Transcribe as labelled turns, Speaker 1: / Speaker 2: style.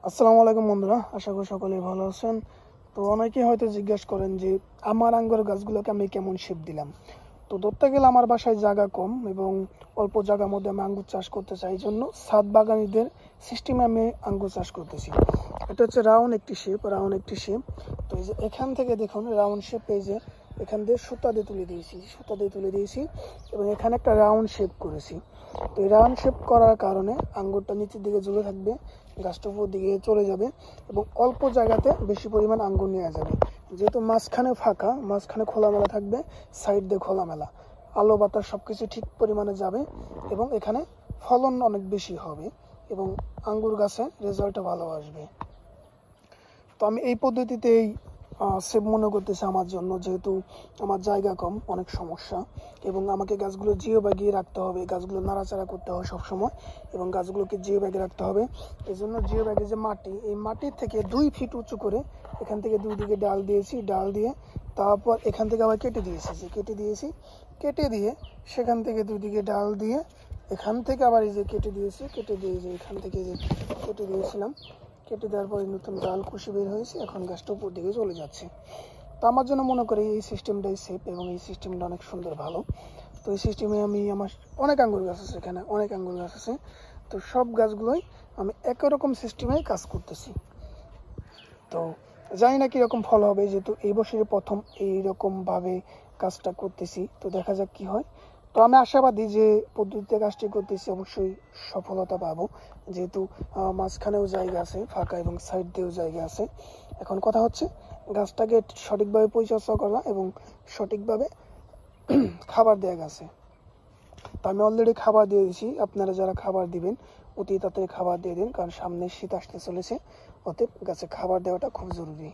Speaker 1: আসসালামু আলাইকুম বন্ধুরা, আশা করি সকলেই ভালো আছেন। তো অনেকেই হয়তো জিজ্ঞেস করেন যে আমার আঙ্গুর গাছগুলোকে আমি কেমন শেপ দিলাম। তো ধরতে গেলে আমার বাসায় জায়গা কম এবং অল্প জায়গার মধ্যে আমি আঙ্গুর চাষ করতে চাই, এই জন্য ছাদ বাগানীদের সিস্টেমে আমি আঙ্গুর চাষ করতেছি। এটা হচ্ছে রাউন্ড একটি শেপ। তো এই যে এখান থেকে দেখুন রাউন্ড শেপ, এই যে এখান দিয়ে সুতা দিয়ে তুলে দিয়েছি এবং এখানে একটা রাউন্ড শেপ করেছি। তো এই রাউন্ড শেপ করার কারণে আঙ্গুরটা নিচের দিকে ঝুলে থাকবে, গাছটা উপর দিকে চলে যাবে এবং অল্প জায়গাতে বেশি পরিমাণ আঙ্গুর নেওয়া যাবে। যেহেতু মাঝখানে ফাঁকা, মাঝখানে খোলামেলা থাকবে, সাইড দিয়ে খোলামেলা, আলো বাতাস সব কিছু ঠিক পরিমাণে যাবে এবং এখানে ফলন অনেক বেশি হবে এবং আঙ্গুর গাছে রেজাল্টও ভালো আসবে। তো আমি এই পদ্ধতিতেই সেভ মনে করতেছি আমার জন্য, যেহেতু আমার জায়গা কম, অনেক সমস্যা এবং আমাকে গাছগুলো জিও ব্যাগিয়ে রাখতে হবে, গাছগুলো নাড়াচাড়া করতে হবে সবসময় এবং গাছগুলোকে জিও ব্যাগে রাখতে হবে। এই জন্য জিও ব্যাগে যে মাটি, এই মাটির থেকে 2 ফিট উঁচু করে এখান থেকে দুই দিকে ডাল দিয়ে তারপর এখান থেকে আবার কেটে দিয়ে সেখান থেকে দুই দিকে ডাল দিয়ে এখান থেকে আবার এই যে কেটে দিয়ে যে এখান থেকে যে কেটে দিয়েছিলাম, কেটে দেওয়ার পরে নতুন ডাল কুশি বের হয়েছে, এখন গাছটা উপর দিকে চলে যাচ্ছে। তো আমার জন্য মনে করি এই সিস্টেমটাই সেফ এবং এই সিস্টেমটা অনেক সুন্দর, ভালো। তো এই সিস্টেমে আমার অনেক আঙ্গুর গাছ আছে, এখানে অনেক আঙ্গুর গাছ আছে। তো সব গাছগুলোই আমি একই রকম সিস্টেমেই কাজ করতেছি। তো জানি না কীরকম ফল হবে, যেহেতু এই বছরে প্রথম এইরকমভাবে কাজটা করতেছি। তো দেখা যাক কি হয়। তো আমি আশাবাদী যে পদ্ধতিতে কাজটি করতেছি অবশ্যই সফলতা পাবো, যেহেতু মাঝখানেও জায়গা আছে ফাঁকা এবং সাইড দিয়েও জায়গা আছে। এখন কথা হচ্ছে গাছটাকে সঠিকভাবে পরিচর্যা করা এবং সঠিকভাবে খাবার দেওয়া গাছে। তো আমি অলরেডি খাবার দিয়ে দিয়েছি, আপনারা যারা খাবার দিবেন অতি তাড়াতাড়ি খাবার দিয়ে দিন, কারণ সামনে শীত আসতে চলেছে, অতএব গাছে খাবার দেওয়াটা খুব জরুরি।